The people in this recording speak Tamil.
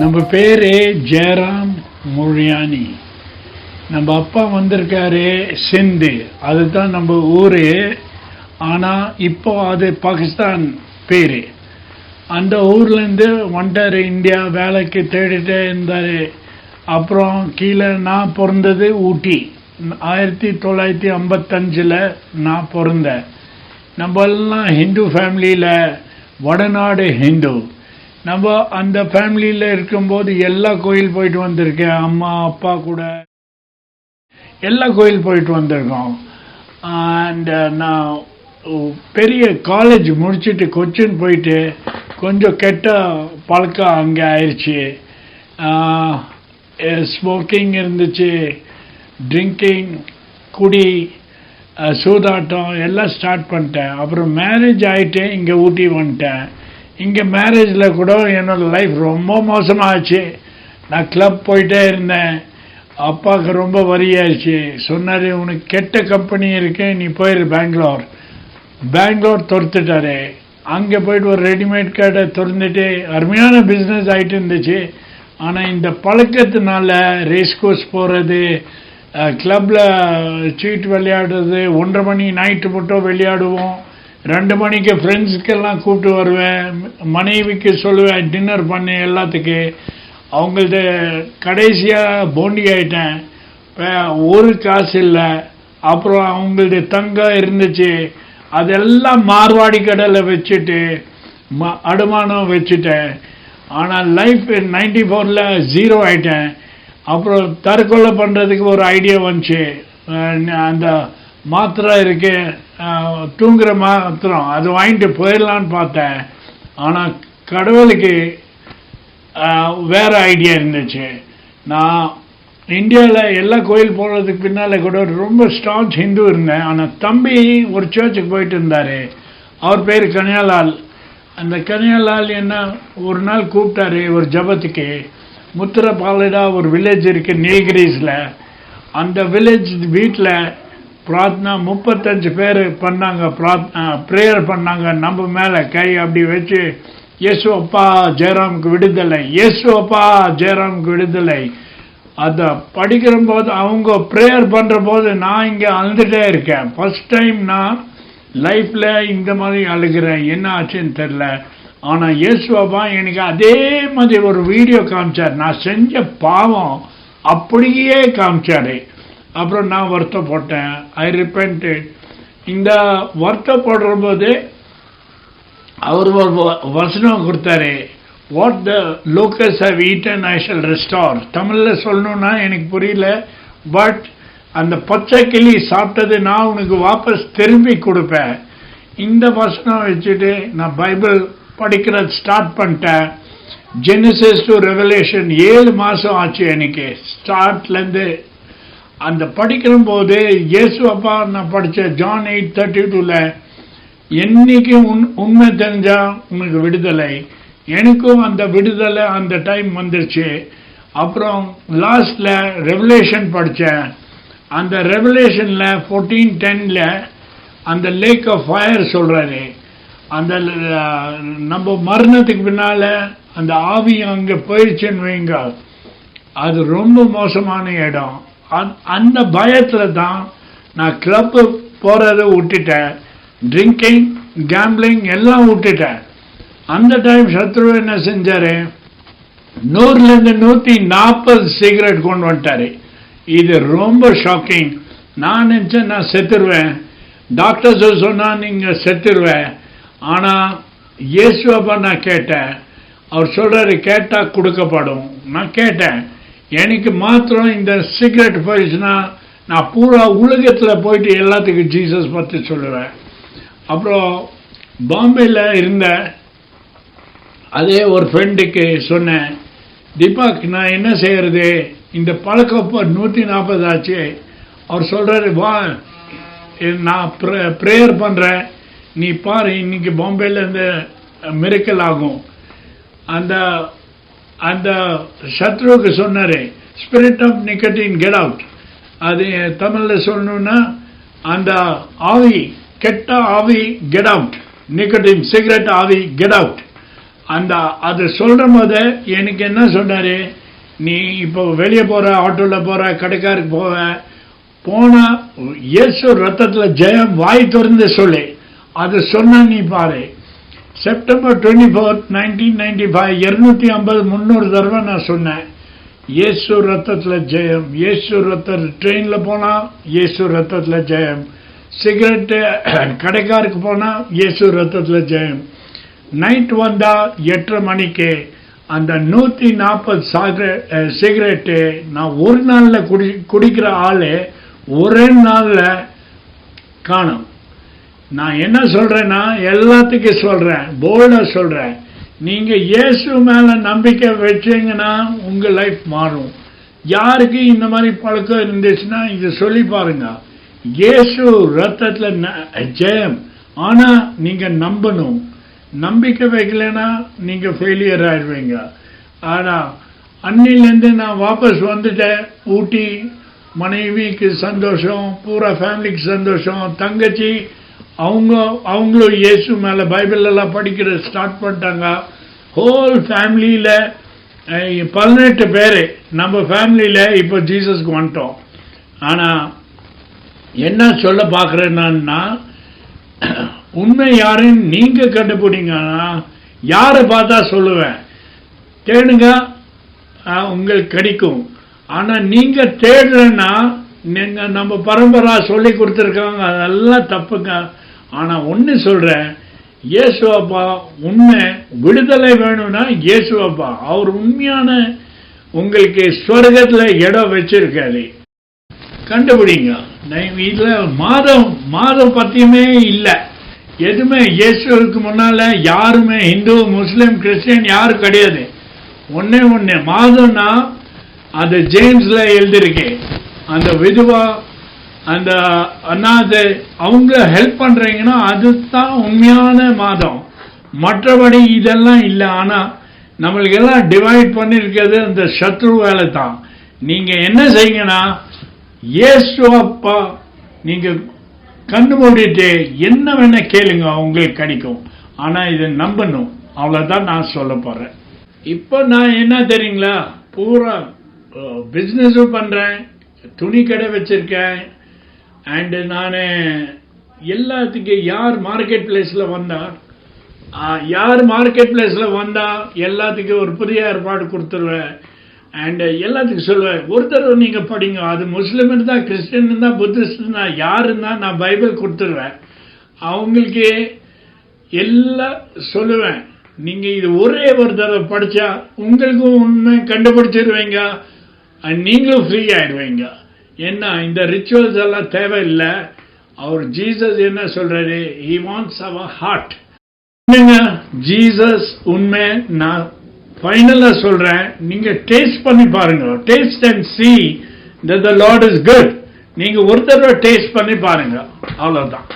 நம்ம பேர் ஜெயராம் முழியானி. நம்ம அப்பா வந்திருக்காரு சிந்து, அதுதான் நம்ம ஊர். ஆனால் இப்போ அது பாகிஸ்தான் பேர். அந்த ஊர்லேருந்து வந்துட்டார் இந்தியா, வேலைக்கு தேடிட்டே இருந்தார். அப்புறம் கீழே நான் பிறந்தது ஊட்டி. 1955 நான் பிறந்தேன். நம்ம எல்லாம் ஹிந்து ஃபேமிலியில், வடநாடு ஹிந்து. நம்ம அந்த ஃபேமிலியில் இருக்கும்போது எல்லா கோயில் போயிட்டு வந்திருக்கேன். அம்மா அப்பா கூட எல்லா கோயில் போயிட்டு வந்திருக்கோம். அண்ட் நான் பெரிய காலேஜ் முடிச்சுட்டு கொச்சின் போயிட்டு கொஞ்சம் கெட்ட பழக்கம் அங்கே ஆயிடுச்சு. ஸ்மோக்கிங் இருந்துச்சு, ட்ரிங்கிங், குடி, சூதாட்டம் எல்லாம் ஸ்டார்ட் பண்ணிட்டேன். அப்புறம் மேரேஜ் ஆகிட்டு இங்கே ஊட்டி வந்துட்டேன். இங்கே மேரேஜில் கூட என்னோடய லைஃப் ரொம்ப மோசமாகிடுச்சு. நான் கிளப் போயிட்டே இருந்தேன். அப்பாவுக்கு ரொம்ப வரியாயிடுச்சு. சொன்னார், உனக்கு கெட்ட கம்பெனி இருக்கு, நீ போயிரு பெங்களூர் துரத்துட்டாரு. அங்கே போயிட்டு ஒரு ரெடிமேட் கடை திறந்துட்டு அருமையான பிஸ்னஸ் ஆகிட்டு இருந்துச்சு. ஆனால் இந்த பழக்கத்தினால ரேஸ் கோர்ஸ் போகிறது, கிளப்பில் சீட் விளையாடுறது, 1:30 மணி நைட்டு மட்டும் விளையாடுவோம். 2 மணிக்கு ஃப்ரெண்ட்ஸுக்கெல்லாம் கூப்பிட்டு வருவேன். மனைவிக்கு சொல்லுவேன் டின்னர் பண்ணு எல்லாத்துக்கு. அவங்கள்ட்ட கடைசியாக போண்டி ஆகிட்டேன். ஒரு காசு இல்லை. அப்புறம் அவங்கள்ட்ட தங்கம் இருந்துச்சு, அதெல்லாம் மார்வாடி கடையில் வச்சுட்டு அடமானம் வச்சுட்டேன். ஆனால் லைஃப் 94 0 ஆகிட்டேன். அப்புறம் தற்கொலை பண்ணுறதுக்கு ஒரு ஐடியா வந்துச்சு. அந்த மாத்திரை இருக்கு, தூங்குற மாத்திரம், அது வாங்கிட்டு போயிடலான்னு பார்த்தேன். ஆனால் கடவுளுக்கு வேறு ஐடியா இருந்துச்சு. நான் இந்தியாவில் எல்லா கோயில் போகிறதுக்கு பின்னால் கூட ரொம்ப ஸ்டார்ச் ஹிந்து இருந்தேன். ஆனால் தம்பி ஒரு சர்ச்சுக்கு போயிட்டு இருந்தார். அவர் பேர் கன்யாலால். அந்த கன்யாலால் என்ன ஒரு நாள் கூப்பிட்டாரு ஒரு ஜபத்துக்கு. முத்திரப்பாலடா ஒரு வில்லேஜ் இருக்குது நீல்கிரிஸில். அந்த வில்லேஜ் வீட்டில் பிரார்த்தனா 35 பேர் பண்ணாங்க. ப்ரேயர் பண்ணாங்க. நம்ம மேலே கை அப்படி வச்சு, இயேசு அப்பா ஜெயராமுக்கு விடுதலை, இயேசு அப்பா ஜெயராமுக்கு விடுதலை. அதை படிக்கிற போது, அவங்க ப்ரேயர் பண்ணுற போது நான் இங்கே அழுதுகிட்டே இருக்கேன். ஃபஸ்ட் டைம் நான் லைஃப்பில் இந்த மாதிரி அழுகிறேன். என்ன ஆச்சுன்னு தெரில. ஆனால் இயேசு அப்பா எனக்கு அதே மாதிரி ஒரு வீடியோ காமிச்சார். நான் செஞ்ச பாவம் அப்படியே காமிச்சார். அப்புறம் நான் வருத்தப்பட்டேன். ஐ ரிப்பென்டட். இந்த வருத்தப்படுற போது அவர் ஒரு வசனம் கொடுத்தாரு, what the locust have eaten I shall restore. தமிழில் சொல்லணுன்னா எனக்கு புரியல. பட் அந்த பச்சை கிளி சாப்பிட்டது நான் உனக்கு வாபஸ் திரும்பி கொடுப்பேன். இந்த வசனம் வச்சுட்டு நான் பைபிள் படிக்கிறது ஸ்டார்ட் பண்ணிட்டேன். ஜெனிசிஸ் டு ரெவலேஷன் 7 மாதம் ஆச்சு எனக்கு ஸ்டார்ட்லேருந்து. அந்த படிக்கிற போது இயேசு அப்பா நான் படித்த ஜான் 8:32 என்னைக்கு உண்மை தெரிஞ்சா உனக்கு விடுதலை. எனக்கும் அந்த விடுதலை அந்த டைம் வந்துருச்சு. அப்புறம் லாஸ்டில் ரெவலேஷன் படித்தேன். அந்த ரெவலேஷனில் 14:10 அந்த லேக் ஆஃப் ஃபயர் சொல்கிறாரு. அந்த நம்ம மரணத்துக்கு பின்னால் அந்த ஆவி அங்கே போயிடுச்சுன்னு வைங்க, அது ரொம்ப மோசமான இடம். அந்த பயத்தில் தான் நான் கிளப்பு போகிறத விட்டுட்டேன். ட்ரிங்கிங், கேம்பிளிங் எல்லாம் விட்டுட்டேன். அந்த டைம் சத்ரு என்ன செஞ்சார், 100லேருந்து 140 சிகரெட் கொண்டு வந்துட்டார். இது ரொம்ப ஷாக்கிங். நான் நினச்சேன் நான் செத்துருவேன். டாக்டர்ஸ் சொன்னால் நீங்கள் செத்துருவேன். ஆனால் இயேசு அப்பா நான் கேட்டேன். அவர் சொல்கிறாரு, கேட்டால் கொடுக்கப்படும். நான் கேட்டேன். எனக்கு மாத்திரம் இந்த சிகரெட் போயிடுச்சுன்னா நான் பூரா உலகத்தில் போயிட்டு எல்லாத்துக்கும் ஜீசஸ் பற்றி சொல்லுவேன். அப்புறம் பாம்பேயில் இருந்த அதே ஒரு ஃப்ரெண்டுக்கு சொன்னேன், தீபக் நான் என்ன செய்கிறது, இந்த பழக்கம் 140 ஆச்சு. அவர் சொல்கிறாரு, வா நான் ப்ரேயர் பண்ணுறேன், நீ பாரு இன்னைக்கு பாம்பேயில் இந்த மிரக்கல் ஆகும். அந்த அந்த சத்ருவுக்கு சொன்னார், spirit of nicotine get out. அது தமிழில் சொல்லணுன்னா அந்த ஆவி, கெட்ட ஆவி கெட் அவுட், நிக்கோட்டின் சிகரெட் ஆவி கெட் அவுட். அது சொல்ற போது எனக்கு என்ன சொன்னாரு, நீ இப்போ வெளியே போற, ஆட்டோவில் போற, கடைக்காருக்கு போனா இயேசு ரத்தத்துல ஜெயம் வாய் திறந்து சொல்லு. அது சொன்னா நீ பாரு. செப்டம்பர் 24, 1995 250-300 தடவை நான் சொன்னேன், இயேசு ரத்தத்துல ஜெயம், இயேசு ரத்த. ட்ரெயின்ல போனா இயேசு ரத்தத்துல ஜெயம், சிகரெட்டு கடைக்காருக்கு போனா இயேசு ரத்தத்துல ஜெயம். நைட் வந்தா 8:30 மணிக்கு அந்த 140 சிகரெட்டு நான் ஒரு நாள்ல குடிக்கிற ஆளு ஒரே நாள்ல காணும். நான் என்ன சொல்றேன்னா, எல்லாத்துக்கும் சொல்றேன், போல்டா சொல்றேன், நீங்க இயேசு மேல நம்பிக்கை வச்சீங்கன்னா உங்க லைஃப் மாறும். யாருக்கு இந்த மாதிரி பழக்கம் இருந்துச்சுன்னா இது சொல்லி பாருங்க. இயேசு ரத்தத்துல ஜெயம். ஆனா நீங்க நம்பணும். நம்பிக்கை வைக்கலன்னா நீங்க ஃபெயிலியர் ஆயிடுவீங்க. ஆனா அன்னிலேருந்து நான் வாபஸ் வந்துட்டேன். ஊட்டி மனைவிக்கு சந்தோஷம், பூரா ஃபேமிலிக்கு சந்தோஷம். தங்கச்சி அவங்களும் இயேசு மேல பைபிள் எல்லாம் படிக்கிற ஸ்டார்ட் பண்ணிட்டாங்க. ஹோல் ஃபேமிலியில 18 பேரு நம்ம ஃபேமிலியில இப்போ ஜீசஸ்க்கு வந்துட்டோம். ஆனா என்ன சொல்ல பாக்குறேன்னா, உண்மை யாருன்னு நீங்க கண்டுபிடிங்கன்னா, யாரை பார்த்தா சொல்லுவேன், தேடுங்க உங்களுக்கு கிடைக்கும். ஆனா நீங்க தேடுறேன்னா, நீங்க நம்ம பரம்பரா சொல்லி கொடுத்துருக்காங்க, அதெல்லாம் தப்புங்க. ஆனா ஒன்னு சொல்றேன், இயேசு அப்பா உண்மை விடுதலை வேணும்னா இயேசு அப்பா அவர் உண்மையான உங்களுக்கு ஸ்வர்கத்துல இடம் வச்சிருக்காரு. கண்டுபிடிங்க. இதுல மாதம் பத்தியுமே இல்லை, எதுவுமே. இயேசுக்கு முன்னால யாருமே இந்து, முஸ்லிம், கிறிஸ்டியன் யாரும் கிடையாது. ஒண்ணே மாதம்னா அது ஜேம்ஸ்ல எழுதிருக்கு. அந்த விதுவா, அந்த அநாதை, அவங்க ஹெல்ப் பண்றீங்கன்னா அதுதான் உண்மையான மாதம். மற்றபடி இதெல்லாம் இல்லை. ஆனா நம்மளுக்கு எல்லாம் டிவைட் பண்ணிருக்கிறது அந்த சத்ரு வேலை தான். நீங்க என்ன செய்யுங்கன்னா, இயேசு அப்பா நீங்க கண்டு மூடிட்டு என்ன வேணா கேளுங்க, உங்களுக்கு கிடைக்கும். ஆனா இதை நம்பணும். அவ்வளவுதான் நான் சொல்ல போறேன். இப்போ நான் என்ன தெரியுங்களா, பூரா பிஸ்னஸும் பண்றேன், துணி கடை வச்சிருக்கேன். அண்ட் நான் எல்லாத்துக்கும் யார் மார்க்கெட் பிளேஸ்ல வந்தா எல்லாத்துக்கும் ஒரு புதிய ஏற்பாடு கொடுத்துருவேன். அண்ட் எல்லாத்துக்கும் சொல்லுவேன், ஒருத்தர் நீங்க படிங்க, அது முஸ்லிம் இருந்தா, கிறிஸ்டின் இருந்தா, புத்திஸ்ட் இருந்தா, யார் இருந்தா நான் பைபிள் கொடுத்துருவேன். அவங்களுக்கு எல்லாம் சொல்லுவேன், நீங்க இது ஒரே ஒரு தடவை படிச்சா உங்களுக்கும் உண்மை கண்டுபிடிச்சிருவீங்க, நீங்களும் ஃப்ரீ ஆயிடுவீங்க. என்ன இந்த ரிச்சுவல்ஸ் எல்லாம் தேவையில்லை. அவர் ஜீசஸ் என்ன சொல்றாரு, he wants our heart. Jesus உண்மை. நான் ஃபைனலா சொல்றேன், நீங்க டேஸ்ட் பண்ணி பாருங்க. Taste and see that the Lord is good. நீங்க ஒரு தடவை டேஸ்ட் பண்ணி பாருங்க, அவ்வளவுதான்.